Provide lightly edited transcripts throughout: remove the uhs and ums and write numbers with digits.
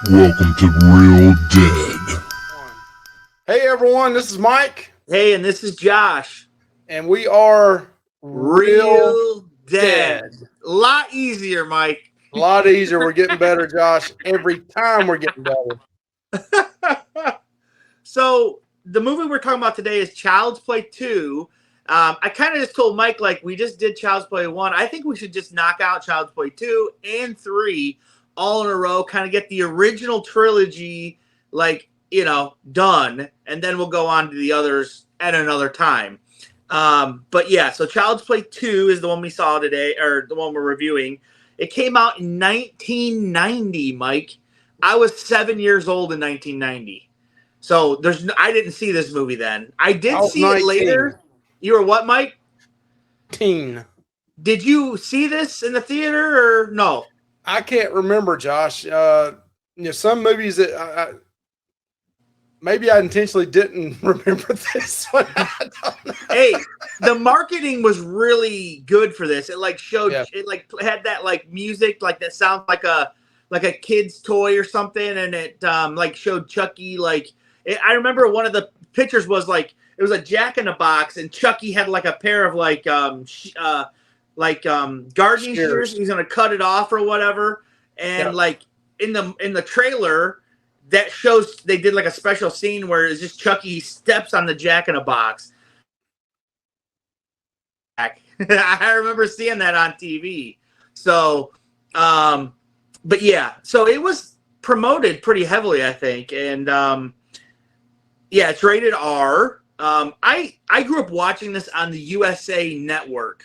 Welcome to Real Dead. Hey everyone, this is Mike, Hey, and this is Josh. and we are Real Real Dead. Dead. A lot easier, Mike. A lot easier. We're getting better, Josh. Every time we're getting better. So, the movie we're talking about today is Child's Play 2. I kind of just told Mike, like, we just did Child's Play 1. I think we should just knock out Child's Play 2 and 3 all in a row, kind of get the original trilogy, like, done, and then we'll go on to the others at another time. But yeah, so Child's Play 2 is the one we saw today, or the one we're reviewing. It came out in 1990, Mike. I was 7 years old in 1990. So I didn't see this movie then. I did see 19. it later. You were what, Mike? Teen. Did you see this in the theater or no? I can't remember, Josh. Some movies that maybe I intentionally didn't remember this one. I don't know. Hey, the marketing was really good for this. It like showed Yeah. it like had that like music like that sounds like a kid's toy or something, and it like showed Chucky I remember one of the pictures was like it was a Jack in a Box, and Chucky had like a pair of gardening shears. He's gonna cut it off or whatever, and like in the trailer. That shows they did like a special scene where it's just Chucky steps on the Jack in a Box. I remember seeing that on TV. So, but yeah, so it was promoted pretty heavily, I think, and yeah, it's rated R. I grew up watching this on the USA Network.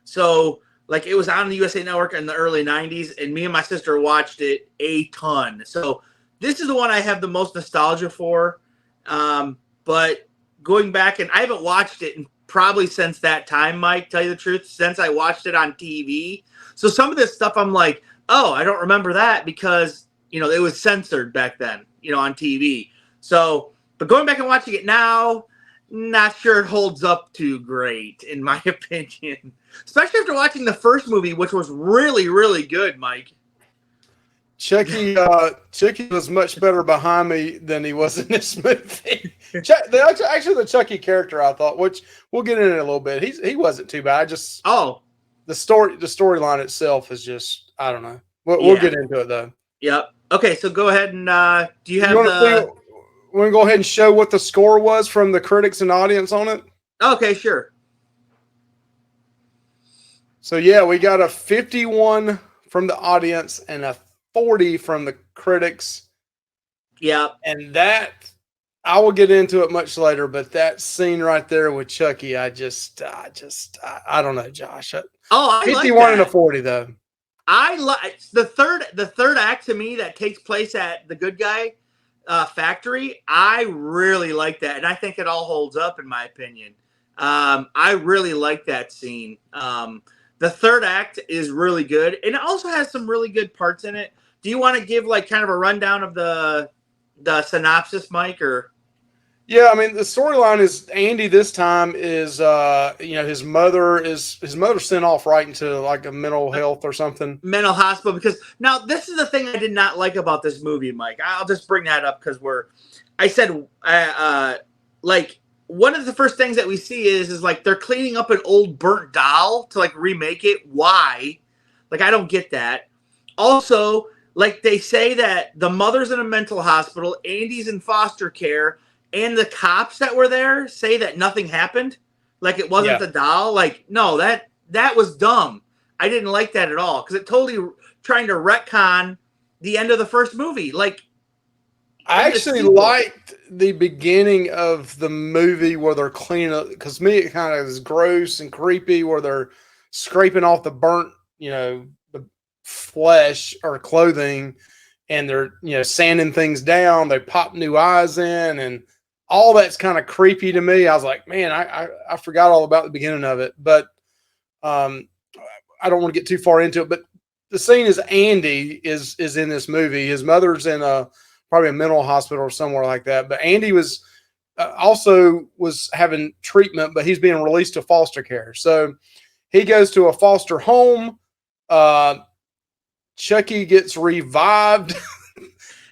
So, like, it was on the USA Network in the early 90s, and me and my sister watched it a ton. So, this is the one I have the most nostalgia for. But going back, and I haven't watched it probably since that time, Mike, tell you the truth, since I watched it on TV. So, some of this stuff I'm like, oh, I don't remember that because, it was censored back then, on TV. So, but going back and watching it now, not sure it holds up too great, in my opinion. Especially after watching the first movie, which was really, really good, Mike. Chucky was much better behind me than he was in this movie. Actually, the Chucky character, I thought, which we'll get into in a little bit, he wasn't too bad. The storyline itself is just, I don't know. We'll get into it though. Yep. Okay, so go ahead and do you have want to go ahead and show what the score was from the critics and audience on it? Okay, sure. So yeah, we got a 51 from the audience and a 40 from the critics. Yeah. And that, I will get into it much later, but that scene right there with Chucky, I don't know, Josh. I 51 like and a 40 though. I like the third act to me that takes place at the Good Guy factory. I really like that, and I think it all holds up in my opinion. I really like that scene. The third act is really good, and it also has some really good parts in it. Do you want to give like kind of a rundown of the synopsis, Mike? Or yeah, I mean the storyline is Andy this time is his mother sent off right into like a mental health or something. Mental hospital, because now this is the thing I did not like about this movie, Mike. I'll just bring that up because like one of the first things that we see is like they're cleaning up an old burnt doll to like remake it. Why? Like I don't get that. Also, like they say that the mother's in a mental hospital, Andy's in foster care, and the cops that were there say that nothing happened. Like it wasn't the doll. Like no, that was dumb. I didn't like that at all because it totally trying to retcon the end of the first movie. Like I actually liked the beginning of the movie where they're cleaning up, because me it kind of is gross and creepy where they're scraping off the burnt, the flesh or clothing, and they're sanding things down. They pop new eyes in, and all that's kind of creepy to me. I was like, man, I forgot all about the beginning of it, but I don't want to get too far into it. But the scene is Andy is in this movie. His mother's in probably a mental hospital or somewhere like that. But Andy was also having treatment, but he's being released to foster care. So he goes to a foster home. Chucky gets revived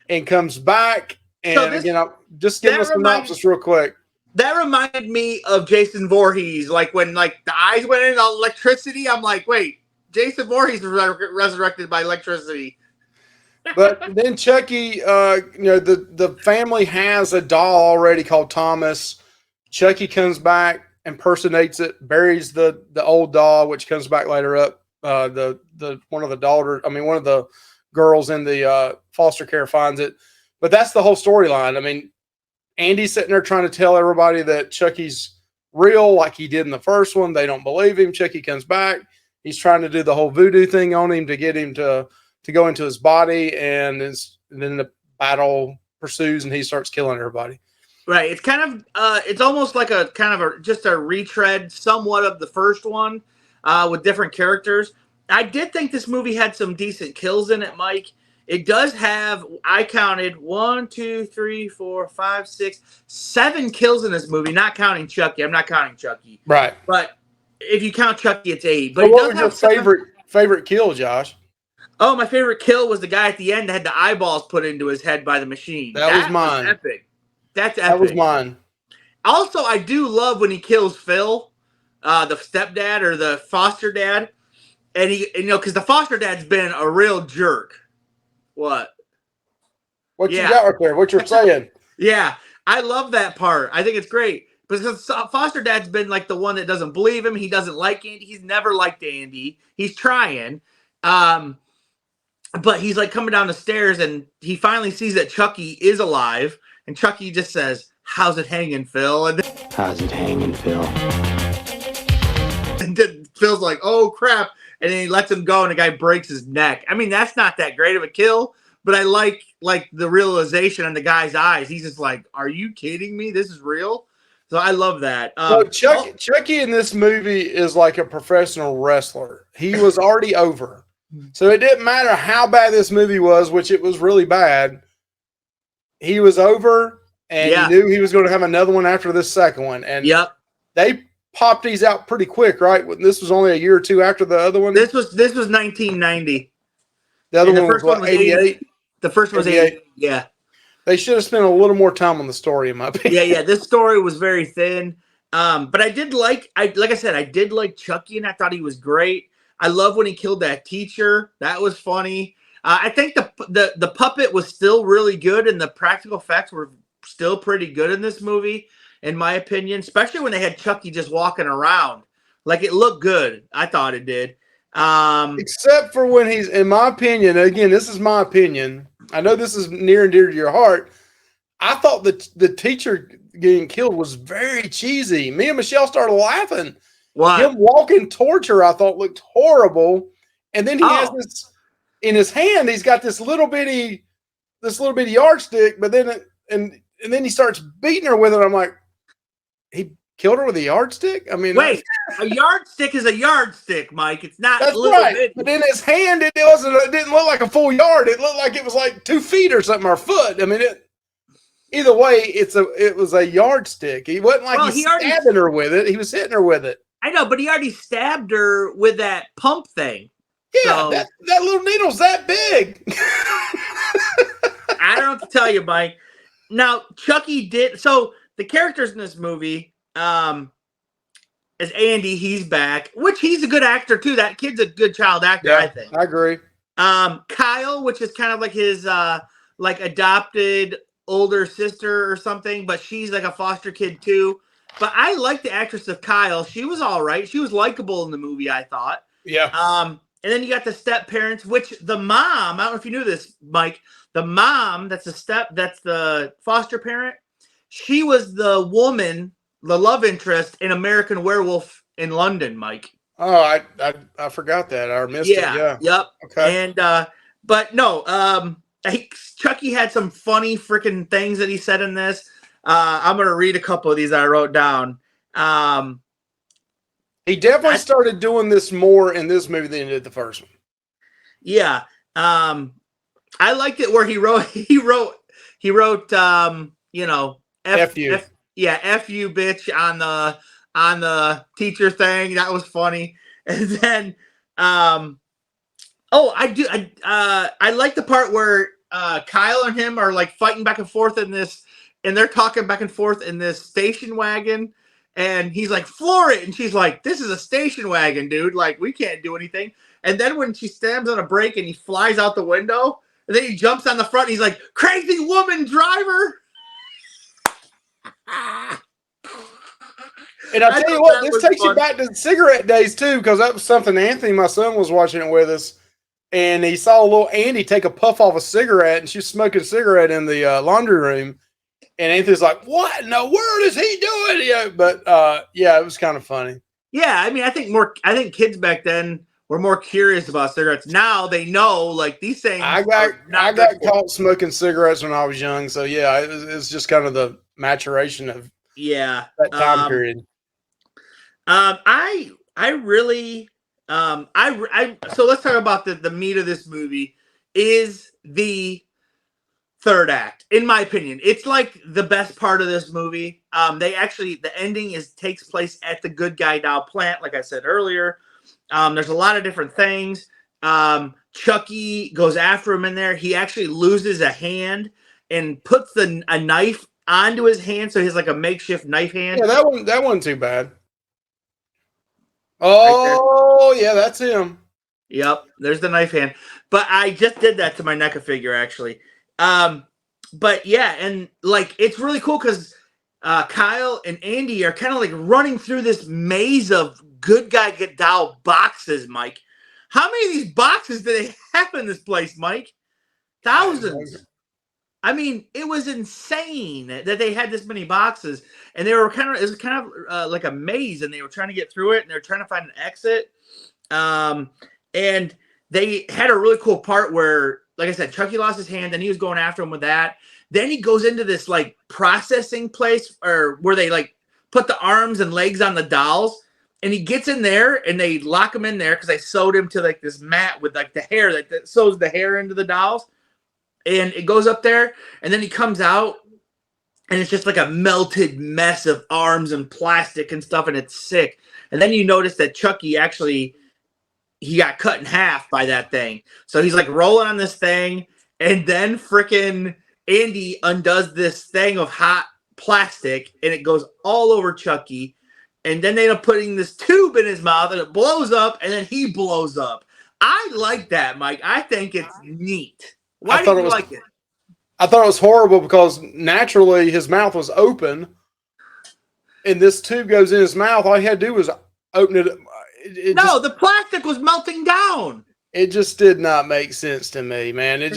and comes back. And So again, I'll just give us a synopsis real quick. That reminded me of Jason Voorhees, like when like the eyes went in on electricity. I'm like, wait, Jason Voorhees was resurrected by electricity. But then Chucky, the family has a doll already called Thomas. Chucky comes back, impersonates it, buries the old doll, which comes back later up. The one of the girls in the foster care finds it. But that's the whole storyline. I mean, Andy's sitting there trying to tell everybody that Chucky's real, like he did in the first one. They don't believe him. Chucky comes back. He's trying to do the whole voodoo thing on him to get him to go into his body, and then the battle pursues, and he starts killing everybody. Right. It's kind of it's almost like a kind of just a retread somewhat of the first one with different characters. I did think this movie had some decent kills in it, Mike. It does have, I counted 1, 2, 3, 4, 5, 6, 7 kills in this movie, not counting Chucky. I'm not counting Chucky. Right. But if you count Chucky, it's 8. But so what was your favorite kill, Josh? Oh, my favorite kill was the guy at the end that had the eyeballs put into his head by the machine. That was mine. Epic. That's epic. That was mine. Also, I do love when he kills Phil, the stepdad or the foster dad. And because the foster dad's been a real jerk. What you got right there? What you're saying? Yeah, I love that part. I think it's great because foster dad's been like the one that doesn't believe him. He doesn't like Andy. He's never liked Andy. He's trying, but he's like coming down the stairs and he finally sees that Chucky is alive. And Chucky just says, "How's it hanging, Phil?" And then, "How's it hanging, Phil?" And then Phil's like, "Oh crap." And then he lets him go, and the guy breaks his neck. I mean, that's not that great of a kill, but I like the realization in the guy's eyes. He's just like, "Are you kidding me? This is real." So I love that. So Chucky in this movie is like a professional wrestler. He was already over, so it didn't matter how bad this movie was, which it was really bad. He was over, and he knew he was going to have another one after this second one. And they popped these out pretty quick, right? This was only a year or two after the other one. This was 1990. The other one was what, 88? The first one was 88. Yeah. They should have spent a little more time on the story, in my opinion. Yeah. This story was very thin. But I did like I did like Chucky, and I thought he was great. I love when he killed that teacher. That was funny. I think the puppet was still really good, and the practical effects were still pretty good in this movie, in my opinion, especially when they had Chucky just walking around. Like, it looked good. I thought it did. Except for when he's, in my opinion, again, this is my opinion. I know this is near and dear to your heart. I thought the teacher getting killed was very cheesy. Me and Michelle started laughing. What? Him walking towards her, I thought looked horrible. And then he has this in his hand. He's got this little bitty yardstick, but then and then he starts beating her with it. I'm like, he killed her with a yardstick? I mean, wait, a yardstick is a yardstick, Mike. It's not. That's right. Bitty. But in his hand, it didn't look like a full yard. It looked like it was like 2 feet or something, or a foot. I mean, either way, it was a yardstick. He wasn't like he stabbing her with it. He was hitting her with it. I know, but he already stabbed her with that pump thing. Yeah, so, that little needle's that big. I don't know what to tell you, Mike. Now, Chucky did. So the characters in this movie, as Andy, he's back, which he's a good actor too. That kid's a good child actor, yeah, I think. I agree. Kyle, which is kind of like his like adopted older sister or something, but she's like a foster kid too. But I like the actress of Kyle. She was all right. She was likable in the movie, I thought. Yeah. And then you got the step parents, which the mom, I don't know if you knew this, Mike, the mom, that's the foster parent. She was the woman, the love interest in American Werewolf in London, Mike. Oh, I forgot that. I missed it. Yeah. Yep. Okay. And, but no, Chucky had some funny freaking things that he said in this. I'm going to read a couple of these I wrote down. He definitely started doing this more in this movie than he did the first one. Yeah. I liked it where he wrote, you know, F you. F you, bitch, on the teacher thing. That was funny. And then, Oh, I do. I like the part where Kyle and him are like fighting back and forth in this, and they're talking back and forth in this station wagon. And he's like, floor it. And she's like, this is a station wagon, dude. Like, we can't do anything. And then when she stabs on a brake and he flies out the window, and then he jumps on the front, and he's like, crazy woman driver. And I tell you what, this takes you back to the cigarette days too, because that was something Anthony, my son, was watching it with us, and he saw little Andy take a puff off a cigarette, and she was smoking a cigarette in the laundry room, and Anthony's like, "What in the world is he doing?" Yeah, but yeah, it was kind of funny. Yeah, I mean, I think kids back then were more curious about cigarettes. Now they know, like, these things. I got caught smoking cigarettes when I was young, so yeah, it's just kind of the maturation of that time period. I really so let's talk about the meat of this movie is the third act. In my opinion, it's like the best part of this movie. The ending takes place at the Good Guy Doll plant, like I said earlier. There's a lot of different things. Chucky goes after him in there. He actually loses a hand and puts a knife onto his hand, so he's like a makeshift knife hand. Yeah, that wasn't too bad. Oh, right, yeah, that's him. Yep, there's the knife hand. But I just did that to my NECA figure, actually. But yeah, and like it's really cool because Kyle and Andy are kind of like running through this maze of Good Guy Doll boxes, Mike. How many of these boxes do they have in this place, Mike? Thousands. I mean, it was insane that they had this many boxes, and it was kind of like a maze, and they were trying to get through it, and they were trying to find an exit. And they had a really cool part where, like I said, Chucky lost his hand, and he was going after him with that. Then he goes into this like processing place, or where they like put the arms and legs on the dolls, and he gets in there, and they lock him in there because they sewed him to like this mat with like the hair that sews the hair into the dolls. And it goes up there, and then he comes out, and it's just like a melted mess of arms and plastic and stuff, and it's sick. And then you notice that Chucky he got cut in half by that thing. So he's like rolling on this thing, and then frickin' Andy undoes this thing of hot plastic, and it goes all over Chucky. And then they end up putting this tube in his mouth, and it blows up, and then he blows up. I like that, Mike. I think it's neat. Why did you like it? I thought it was horrible because naturally his mouth was open, and this tube goes in his mouth. All he had to do was open it. The plastic was melting down. It just did not make sense to me, man. It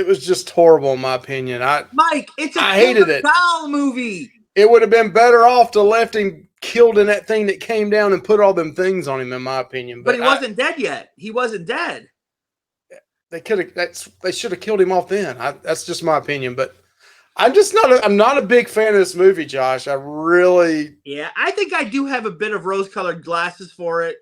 was just horrible in my opinion. Mike, I hated it. Doll movie. It would have been better off to left him killed in that thing that came down and put all them things on him, in my opinion. But he wasn't dead yet. He wasn't dead. They should have killed him off then. That's just my opinion, but I'm not a big fan of this movie, Josh. I think I do have a bit of rose-colored glasses for it,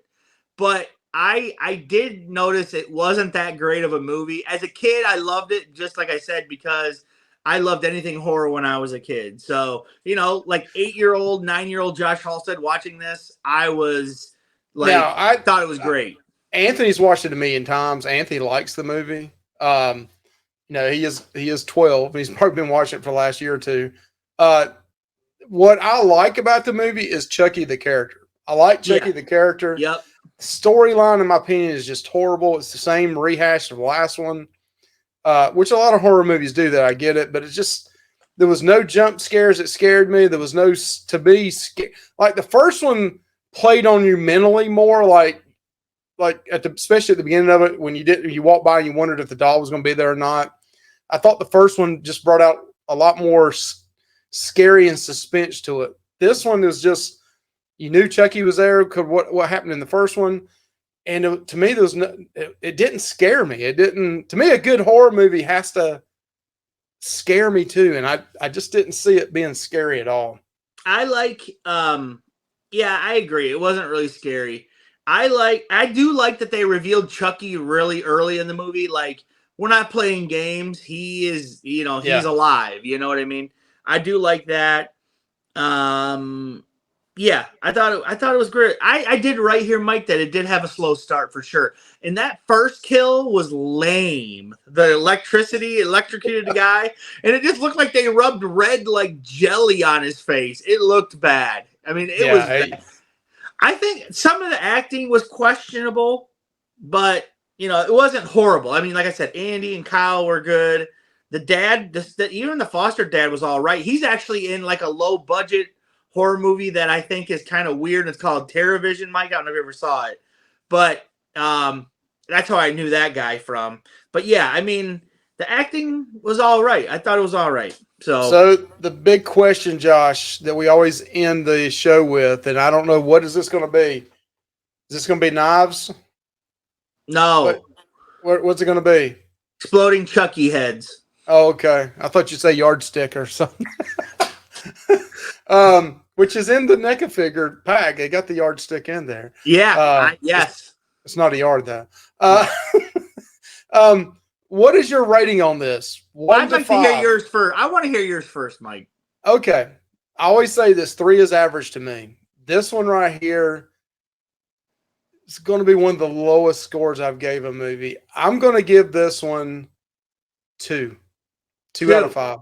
but I did notice it wasn't that great of a movie. As a kid, I loved it, just like I said, because I loved anything horror when I was a kid. So, like 8-year-old, 9-year-old Josh Halstead watching this, I was like, I thought it was great. Anthony's watched it a million times. Anthony likes the movie. He is 12. He's probably been watching it for the last year or two. What I like about the movie is Chucky the character. I like Chucky the character. Yep. Storyline, in my opinion, is just horrible. It's the same rehash of the last one, which a lot of horror movies do that. I get it, but it's just there was no jump scares that scared me. There was no to be scared. Like the first one played on you mentally more, like especially at the beginning of it, when you walked by and you wondered if the doll was going to be there or not. I thought the first one just brought out a lot more scary and suspense to it. This one is just, you knew Chucky was there because what happened in the first one. And to me, it didn't scare me. To me, a good horror movie has to scare me too. And I just didn't see it being scary at all. I agree. It wasn't really scary. I do like that they revealed Chucky really early in the movie. Like, we're not playing games. He is, he's alive. You know what I mean? I do like that. Yeah, I thought it was great. I did right here, Mike, that it did have a slow start for sure. And that first kill was lame. The electrocuted the guy, and it just looked like they rubbed red like jelly on his face. It looked bad. I mean, it was bad. I think some of the acting was questionable, but it wasn't horrible. I mean, like I said, Andy and Kyle were good. The dad, even the foster dad was all right. He's actually in like a low budget horror movie that I think is kind of weird. It's called TerrorVision, Mike. I don't know if you ever saw it, but that's how I knew that guy from. But yeah, I mean, the acting was all right. I thought it was all right. So the big question, Josh, that we always end the show with, and I don't know, what is this going to be? Is this going to be knives? No. What's it going to be? Exploding Chucky heads. Oh, okay. I thought you'd say yardstick or something. Which is in the NECA figure pack. They got the yardstick in there. Yeah. Yes. It's not a yard though. What is your rating on this? I'd like to hear yours first. I want to hear yours first, Mike. Okay. I always say this 3 is average to me. This one right here is going to be one of the lowest scores I've gave a movie. I'm going to give this one 2. 2 out of 5.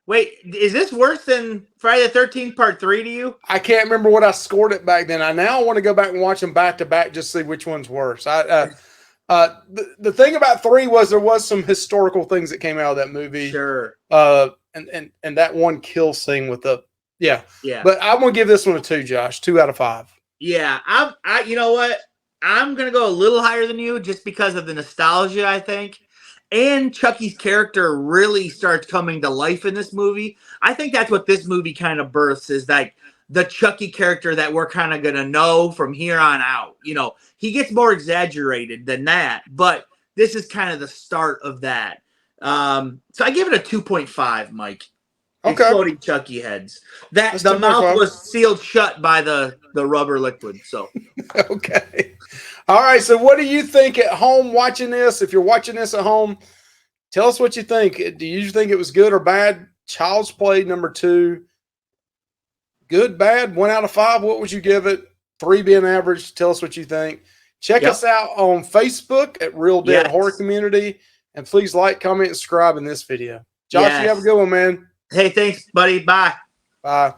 Wait, is this worse than Friday the 13th Part 3 to you? I can't remember what I scored it back then. I now want to go back and watch them back to back just to see which one's worse. The thing about 3 was there was some historical things that came out of that movie. Sure. And that one kill scene with the yeah. But I'm gonna give this one a 2, Josh. 2 out of 5. Yeah, I you know what? I'm gonna go a little higher than you just because of the nostalgia, I think. And Chucky's character really starts coming to life in this movie. I think that's what this movie kind of births, is like the Chucky character that we're kind of going to know from here on out. He gets more exaggerated than that, but this is kind of the start of that. So I give it a 2.5, Mike. Okay. Exploding Chucky heads. The mouth was sealed shut by the rubber liquid. So okay. All right. So what do you think at home watching this? If you're watching this at home, tell us what you think. Do you think it was good or bad? Child's Play number 2. Good, bad, 1 out of 5. What would you give it? 3 being average. Tell us what you think. Check us out on Facebook at Real Dead Horror Community. And please like, comment, and subscribe in this video. Josh, you have a good one, man. Hey, thanks, buddy. Bye. Bye.